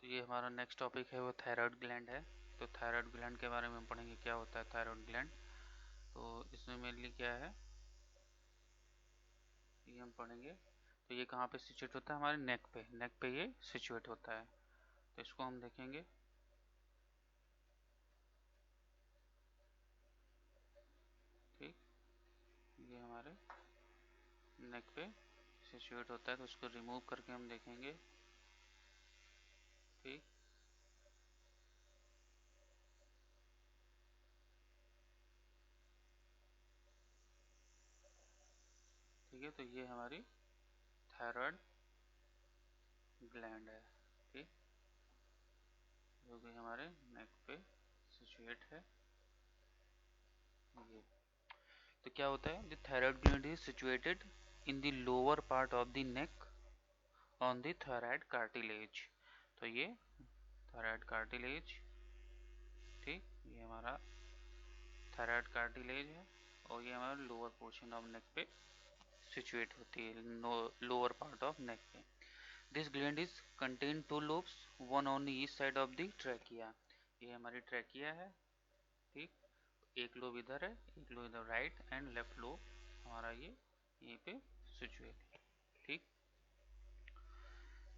ये हमारा next topic है वो थायराइड ग्लैंड है। तो थायराइड ग्लैंड के बारे में हम पढ़ेंगे क्या होता है थायराइड ग्लैंड। तो इसमें मेनली क्या है ये हम पढ़ेंगे। तो ये कहाँ पे सिचुएट होता है, हमारे नेक पे ये सिचुएट होता है। तो इसको हम देखेंगे। ठीक, ये हमारे नेक पे सिचुएट होता है, तो इसको रिमूव करके हम देखेंगे। ठीक, ठीक है। तो ये हमारी थायराइड ग्लैंड है। ठीक, जो कि हमारे नेक पे सिचुएट है ये। तो क्या होता है, the thyroid gland is situated in the lower part of the neck on the thyroid cartilage. तो ये थायराइड कार्टिलेज, ठीक, ये हमारा थायराइड कार्टिलेज है और ये हमारा लोअर पोर्शन ऑफ नेक पे सिचुएट होती है, लोअर पार्ट ऑफ नेक पे। This gland is contain two lobes, one on each side of the trachea. ये हमारी ट्रैकिया है। ठीक, एक लोब इधर है, एक लोब इधर, राइट एंड लेफ्ट लोब हमारा ये यहीं पे सिचुएट है। ठीक,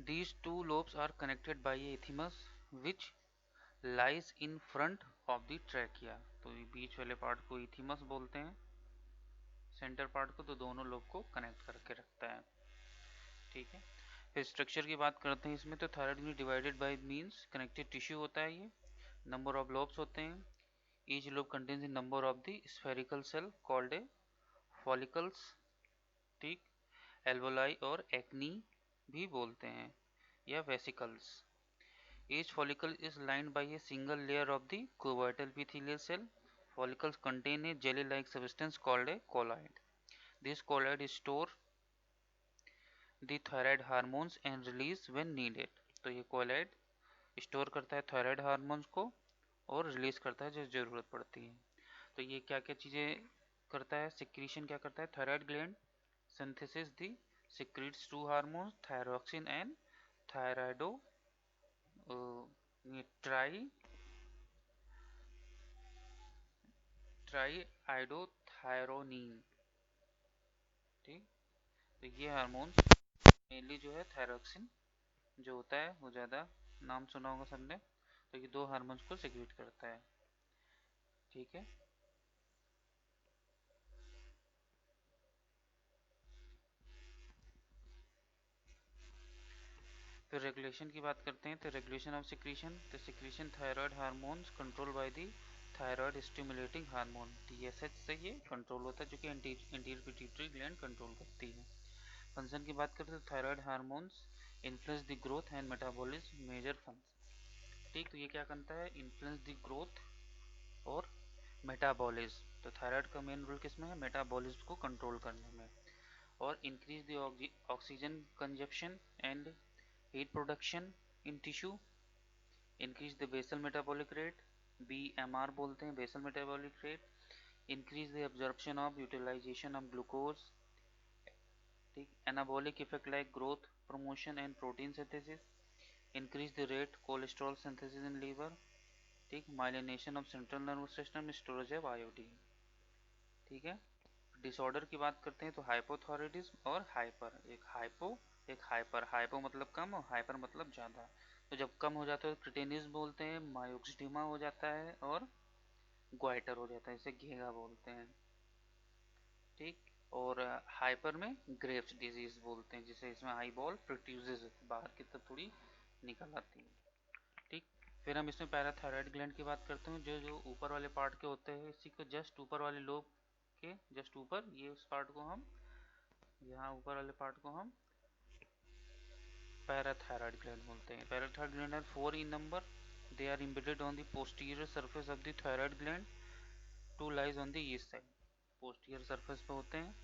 these two lobes are connected by a isthmus which lies in front of the trachea। तो ये बीच वाले पार्ट को इथिमस बोलते हैं, सेंटर पार्ट को, तो दोनों लोब को कनेक्ट करके रखता है। ठीक है, फिर स्ट्रक्चर की बात करते हैं इसमें। तो थायराइड में divided by means connective tissue होता है ये। नंबर ऑफ लोब्स होते हैं। Each lobe contains the number of the spherical shell called a follicles. ठीक, एल्वोलाई और एक्नी भी बोलते हैं, या vesicles. Each follicle is lined by a single layer of the cuboidal epithelial cell. Follicles contain a jelly-like substance called a colloid. This colloid store the thyroid hormones and release when needed. तो ये colloid store करता है thyroid hormones को और release करता है जब जरूरत पड़ती है। तो ये क्या क्या चीजें करता है, सिक्रीशन क्या करता है, thyroid gland synthesis the secretes two hormones, thyroxine and thyroido tri triiodothyronine. ठीक, तो ये हार्मोन्स मेनली जो है थायरोक्सिन जो होता है वो ज़्यादा नाम सुना होगा सबने। तो ये दो हार्मोन्स को सिक्रीट करता है। ठीक है, फिर रेगुलेशन की बात करते हैं। तो रेगुलेशन ऑफ सिक्रीशन, तो secretion thyroid hormones control by the thyroid stimulating hormone TSH से ये कंट्रोल होता है, जो कि एंटीरियर पिट्यूटरी ग्लैंड कंट्रोल करती है। फंक्शन की बात करते हैं तो thyroid hormones influence the growth and metabolism major function. ठीक, तो ये क्या करता है, इन्फ्लुएंस द ग्रोथ और मेटाबॉलिज्म। तो थायराइड का मेन रोल किसमें है, मेटाबॉलिज्म को कंट्रोल करने में। और increase the oxygen consumption and heat production in tissue. Increase the basal metabolic rate, BMR बोलते हैं, basal metabolic rate. Increase the absorption of utilization of glucose. ठीक, anabolic effect like growth promotion and protein synthesis. Increase the rate cholesterol synthesis in liver. ठीक, myelination of central nervous system, storage of iodine. ठीक है, disorder की बात करते हैं तो hypothyroidism और हाइपर, एक हाइपो एक हाइपर। हाइपो मतलब कम और हाइपर मतलब ज़्यादा। तो जब कम हो जाता है तो क्रिटेनिस बोलते हैं, मायोक्सिडिमा हो जाता है और ग्वाइटर हो जाता है, इसे घेगा बोलते हैं। ठीक, और हाइपर में ग्रेव्स डिजीज बोलते हैं, जिसे इसमें आई बॉल प्रोट्यूजेस बाहर की तरफ थोड़ी निकल आती है। ठीक, फिर हम इसमें पैराथायराइड ग्लैंड की बात करते हैं, जो जो ऊपर वाले पार्ट के होते हैं, इसी को जस्ट ऊपर वाले लोब के जस्ट ऊपर, ये उस पार्ट को हम, यहाँ ऊपर वाले पार्ट को हम पैराथायराइड ग्लैंड बोलते हैं। Parathyroid gland are 4 in number. They are embedded on the posterior surface of the thyroid gland. Two lies on the east side. posterior surface पे होते हैं।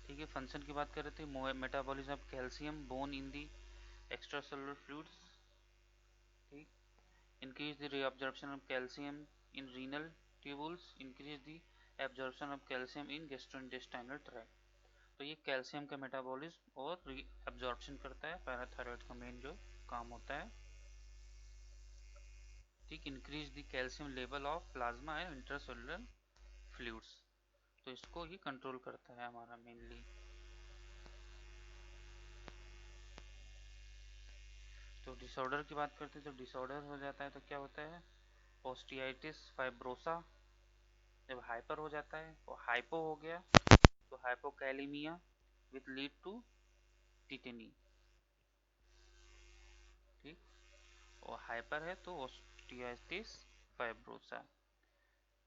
ठीक है, फंक्शन की बात कर रहे थे, metabolism of calcium bone in the extra cellular fluids. ठीक, increase the reabsorption of calcium in renal tubules, increase the absorption of calcium in gastrointestinal tract। तो ये कैल्शियम का मेटाबॉलिज्म और रीअब्जॉर्प्शन करता है, पैराथायराइड का मेन जो काम होता है। ठीक, increase the calcium level of plasma and intracellular fluids, तो इसको ही कंट्रोल करता है हमारा मेनली। तो डिसऑर्डर की बात करते हैं, तो डिसऑर्डर हो जाता है तो क्या होता है, ओस्टियाइटिस फाइब्रोसा, जब हाइपर हो जाता है तो हाइपो हो गया तो hypokalemia with lead to tetany, ठीक, और हाइपर है तो osteitis fibrosa,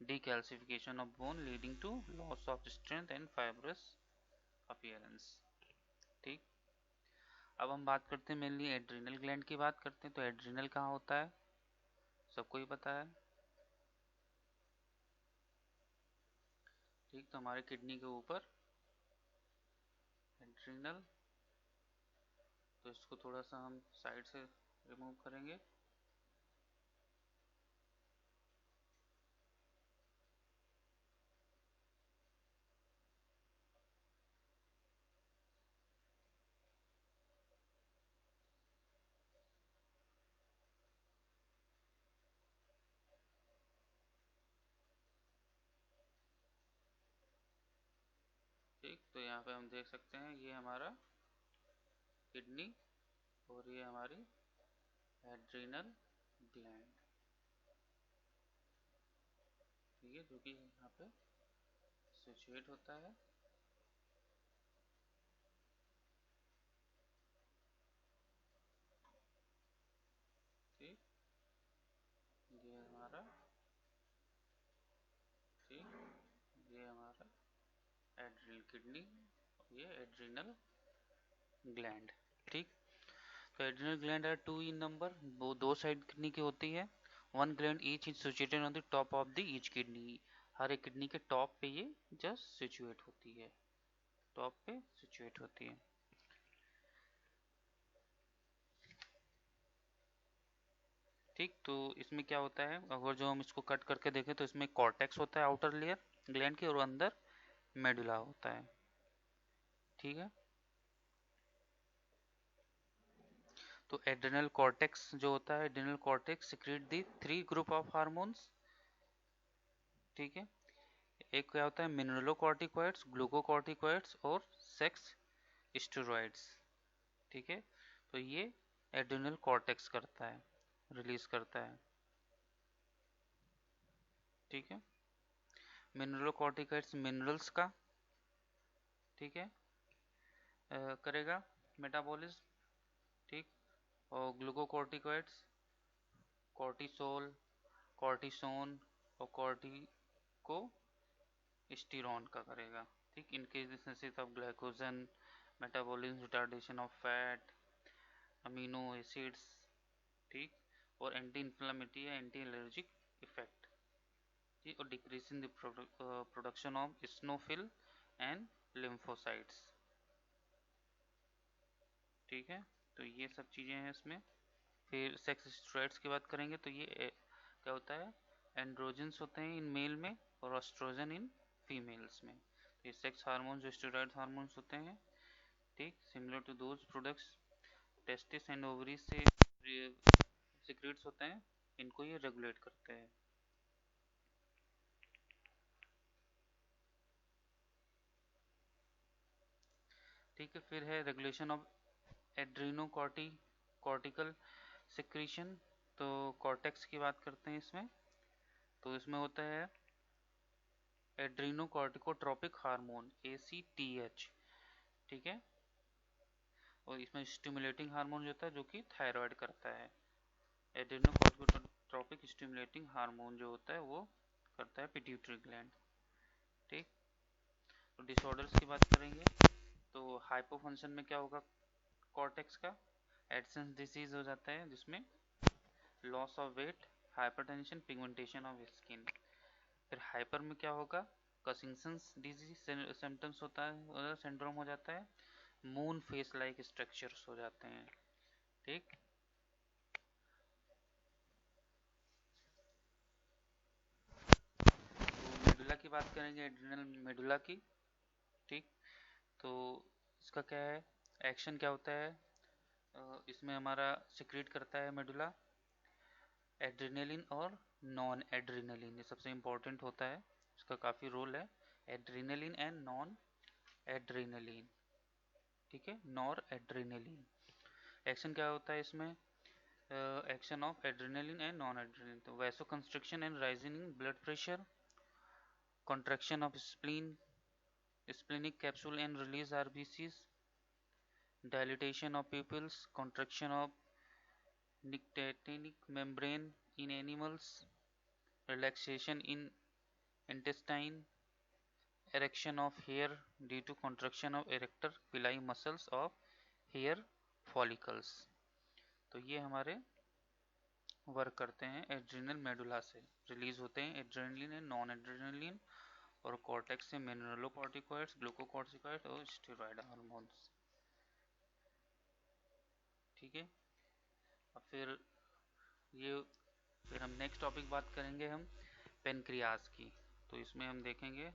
decalcification of bone leading to loss of strength and fibrous appearance, ठीक। अब हम बात करते हैं मेनली एड्रिनल ग्लैंड की बात करते हैं, तो एड्रिनल कहाँ होता है, सबको ही पता है, ठीक, तो हमारे किडनी के ऊपर एड्रिनल, तो इसको थोड़ा सा हम साइड से रिमूव करेंगे, ठीक, तो यहाँ पे हम देख सकते हैं ये हमारा किडनी और ये हमारी एड्रिनल ग्लैंड, ठीक है, जो कि यहाँ पे सिचुएट होता है, ठीक, ये हमारा, ठीक, ये हमारा एड्रिनल किडनी, ये एड्रिनल ग्लैंड, ठीक। तो adrenal gland are two in number, वो दो साइड किडनी की होती है, one gland each is situated on the top of the each kidney, हर एक किडनी के टॉप पे ये जस्ट सिचुएट होती है, टॉप पे सिचुएट होती है, ठीक। तो इसमें क्या होता है, अगर जो हम इसको कट करके देखें तो इसमें कॉर्टेक्स होता है आउटर लेयर ग्लैंड की, और अंदर मेडुला होता है, ठीक है। तो एड्रिनल कॉर्टेक्स जो होता है, adrenal cortex secrete the three group of hormones, ठीक है, एक क्या होता है मिनरलोकॉर्टिकॉइड्स, ग्लूकोकॉर्टिकॉइड्स और सेक्स स्टेरॉइड्स, ठीक है, तो ये एड्रिनल कॉर्टेक्स करता है, रिलीज करता है, ठीक है। मिनरलोकॉर्टिकॉइड्स मिनरल्स का, ठीक है, करेगा मेटाबॉलिज्म, ठीक, और ग्लूकोकॉर्टिकॉइड्स कॉर्टिसोल, कॉर्टिसोन और कॉर्टिको स्टीरॉन का करेगा, ठीक, in case synthesis of glycogen, metabolism retardation of fat, amino acids, ठीक, और एंटी इन्फ्लामेटरी या एंटी एलर्जिक इफेक्ट, ठीक, और decrease in the production of स्नोफिल and lymphocytes, ठीक है। तो ये सब चीज़ें हैं इसमें। फिर सेक्स स्टेरॉइड्स की बात करेंगे तो ये क्या होता है, एंड्रोजन्स होते हैं इन मेल में और एस्ट्रोजन इन फीमेल्स में, ये सेक्स हार्मोन जो स्टेरॉइड हार्मोन्स होते हैं, ठीक, similar to those products testis and ovaries से सिक्रेट्स होते हैं, इनको ये रेगुलेट करते हैं, ठीक है। फिर है रेगुलेशन ऑफ एड्रीनोकॉर्टिकल सिक्रीशन, तो कॉर्टेक्स की बात करते हैं इसमें, तो इसमें होता है एड्रीनोकॉर्टिकोट्रोपिक हार्मोन ACTH, ठीक है, और इसमें स्टिमुलेटिंग हार्मोन जो होता है जो कि थायराइड करता है, एड्रीनोकॉर्टिकोट्रोपिक स्टिमुलेटिंग हार्मोन जो होता है वो करता है पिट्यूटरी ग्लैंड, ठीक। तो डिसऑर्डर्स की बात करेंगे तो हाइपोफंक्शन में क्या होगा, कॉर्टेक्स का एडसन्स डिजीज हो जाता है जिसमें loss of weight, hypertension, pigmentation of skin. फिर हाइपर में क्या होगा, कसिंगसंस डिजीज सिम्टम्स होता है, सिंड्रोम हो जाता है, मून फेस लाइक स्ट्रक्चर्स हो जाते हैं, ठीक। तो मेडुला की बात करेंगे, एड्रिनल मेडुला की, ठीक। तो इसका क्या है, एक्शन क्या होता है, इसमें हमारा सिक्रेट करता है मेडुला एड्रेनलिन और नॉन एड्रेनलिन, ये सबसे इम्पोर्टेंट होता है, इसका काफ़ी रोल है। एड्रेनलिन एंड नॉन एड्रेनलिन, ठीक है, नॉर एड्रेनलिन। एक्शन क्या होता है इसमें? Action of adrenaline and noradrenaline, तो vasoconstriction and rising blood pressure, contraction of spleen, splenic capsule and release RBCs, dilatation of pupils, contraction of nictinic membrane in animals, relaxation in intestine, erection of hair due to contraction of erector pili muscles of hair follicles। तो ये हमारे work करते हैं adrenal medulla से, release होते हैं adrenaline and non adrenaline, और cortex से मिनरलोकॉर्टिकॉइड्स, ग्लूकोकॉर्टिकॉइड्स और स्टेरॉयड हार्मोन्स, ठीक है। और फिर हम नेक्स्ट टॉपिक बात करेंगे हम पेनक्रियाज की। तो इसमें हम देखेंगे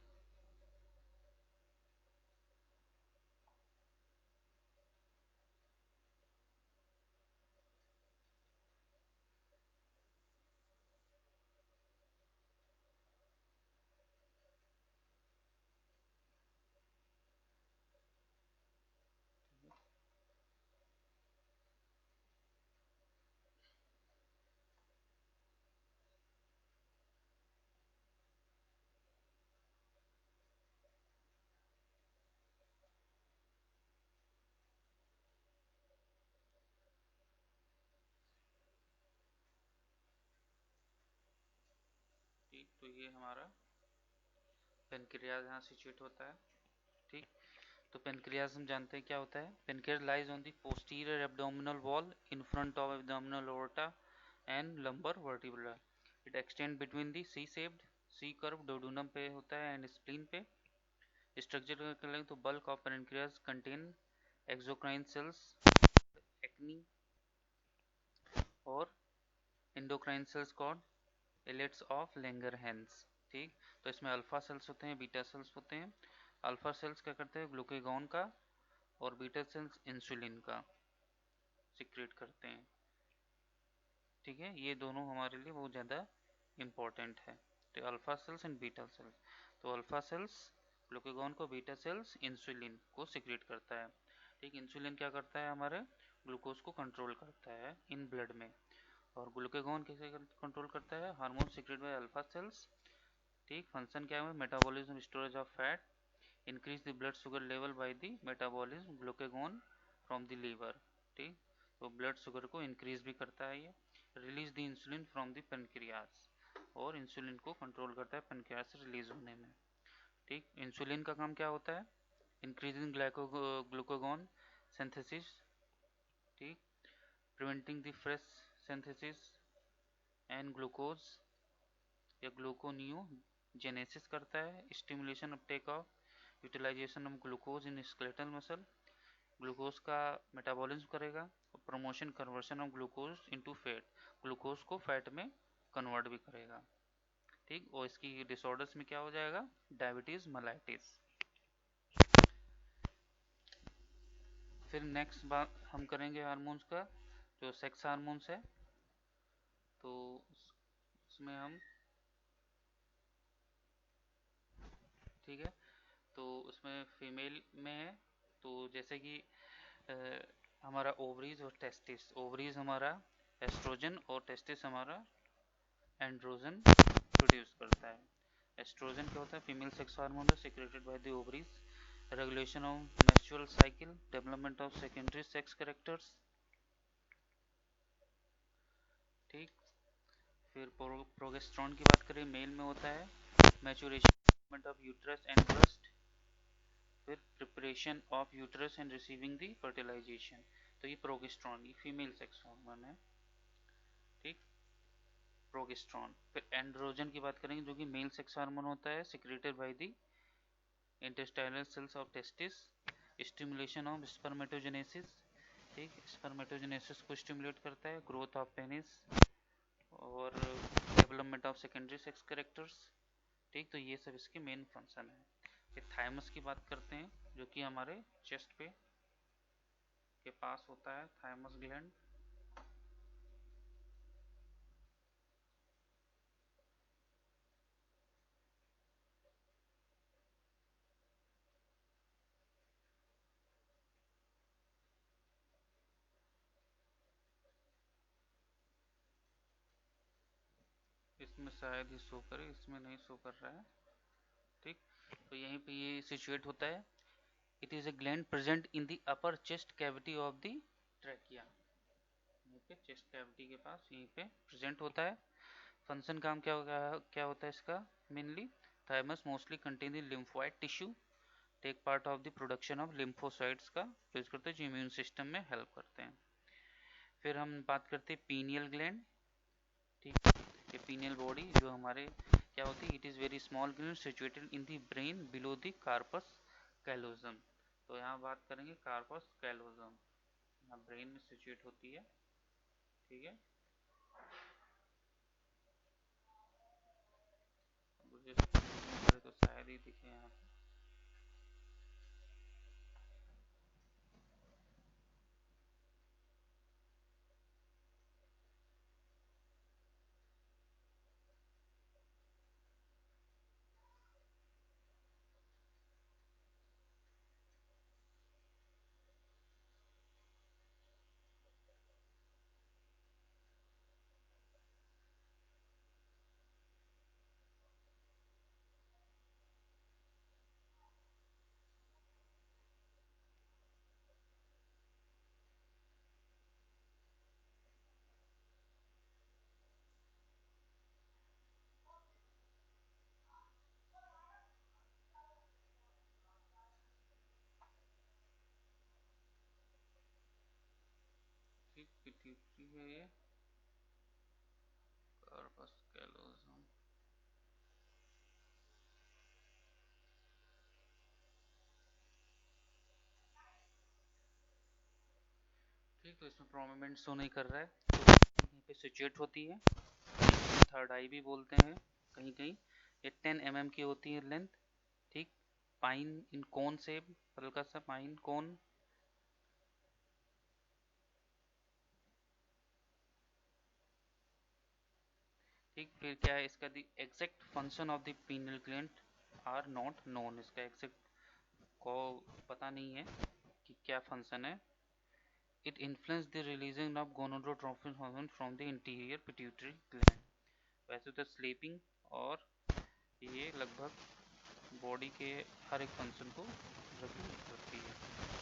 ठीक, तो ये हमारा पेनक्रियाज यहाँ सिचुएट होता है, ठीक। तो पेनक्रियाज हम जानते हैं क्या होता है। Pancreas lies on the posterior abdominal wall in front of abdominal aorta and lumbar vertebra. It extend between the C shaped, C curve duodenum पे होता है एंड स्प्लीन पे। स्ट्रक्चर करें तो bulk of pancreas contain exocrine cells, acini और endocrine cells called islets of Langerhans, ठीक। तो इसमें अल्फा सेल्स होते हैं, बीटा सेल्स होते हैं। अल्फा सेल्स क्या करते हैं? ग्लूकेगॉन का, और बीटा सेल्स इंसुलिन का सिक्रेट करते हैं, ठीक है। ये दोनों हमारे लिए बहुत ज़्यादा इम्पोर्टेंट है, तो alpha cells and beta cells. तो अल्फा सेल्स ग्लूकेगॉन को, बीटा सेल्स इंसुलिन को सिक्रेट करता है, ठीक। इंसुलिन क्या करता है? हमारे ग्लूकोज को कंट्रोल करता है इन ब्लड में। और ग्लूकेगॉन कैसे कंट्रोल करता है? Hormone secrete by alpha cells, ठीक। फंक्शन क्या है? Metabolism, storage of fat, increase the blood sugar level by the metabolism glucagon from the liver, ठीक। तो ब्लड शुगर को इंक्रीज भी करता है ये। Release the insulin from the pancreas, और इंसुलिन को कंट्रोल करता है पेनक्रियाज से रिलीज होने में, ठीक। इंसुलिन का काम क्या होता है? इंक्रीजिंग ग्लूकोगॉन सिंथेसिस, ठीक, preventing the fresh synthesis and glucose या ग्लूकोनियोजेनेसिस करता है। Stimulation uptake of utilization of glucose in skeletal muscle, glucose का मेटाबॉलिज्म करेगा। और promotion conversion of glucose into fat, glucose को फैट में कन्वर्ट भी करेगा, ठीक। और इसकी डिसऑर्डर्स में क्या हो जाएगा? Diabetes mellitus. फिर नेक्स्ट बात हम करेंगे हार्मोन्स का, जो सेक्स हार्मोन्स है। तो उसमें हम, ठीक है, तो उसमें फीमेल में है, तो जैसे कि हमारा ओवरीज और टेस्टिस, ओवरीज हमारा एस्ट्रोजन और टेस्टिस हमारा एंड्रोजन प्रोड्यूस करता है। एस्ट्रोजन क्या होता है? फीमेल सेक्स हार्मोन है, secreted by the ovaries, regulation of menstrual cycle, development of secondary sex characters, ठीक। फिर प्रोगेस्ट्रॉन की बात करें, मेल में होता है maturation of uterus and breast, फिर preparation of uterus and receiving the fertilization. तो ये प्रोगेस्ट्रॉन, ये फीमेल सेक्स हार्मोन है, ठीक, प्रोगेस्ट्रॉन। फिर एंड्रोजन की बात करेंगे, जो कि मेल सेक्स हार्मोन होता है, secreted by the intestinal cells of testis, stimulation of spermatogenesis, ठीक, स्पर्मेटोजेनेसिस को स्टिमुलेट करता है, ग्रोथ ऑफ पेनिस और development of secondary sex characters, ठीक। तो ये सब इसके मेन फंक्शन है। फिर थाइमस की बात करते हैं, जो कि हमारे चेस्ट पे के पास होता है, थाइमस ग्लैंड, इसमें शायद ही शो करे, इसमें नहीं शो कर रहा है। ठीक, तो यहीं पे ये सिचुएट होता है। It is a gland present in the upper chest cavity of the trachea. यहीं पे चेस्ट कैविटी के पास यहीं पे प्रेजेंट होता है। फंक्शन काम क्या होता है इसका mainly? Thymus mostly contain the lymphoid tissue, take part of the production of lymphocytes का यूज करते हैं जो इम्यून सिस्टम में हेल्प करते हैं। फिर हम बात करते हैं पीनियल ग्लैंड। ठीक, ये पीनियल बॉडी जो हमारे क्या होती है, it is very small gland situated in the brain below the corpus callosum. तो यहाँ बात करेंगे कार्पस कैलोजम, यहाँ ब्रेन में सिचुएट होती है। ठीक है, मुझे तो शायद ही दिखे यहाँ पे। ठीक, पिट्यूटरी है ये, कार्पस कैलोजम। ठीक, तो इसमें प्रोमिनेंट शो नहीं कर रहा है, तो यहीं पे सिचुएट होती है। थर्ड आई भी बोलते हैं कहीं कहीं। ये 10 mm की होती है लेंथ। ठीक, पाइन इन कोन शेप, हल्का सा पाइन कोन। ठीक, फिर क्या है इसका the exact function of the pineal gland are not known. इसका एग्जैक्ट को पता नहीं है कि क्या फंक्शन है। It influence the releasing of gonadotropin hormone from the interior pituitary gland. वैसे तो स्लीपिंग और ये लगभग बॉडी के हर एक फंक्शन को रेगुलेट करती है।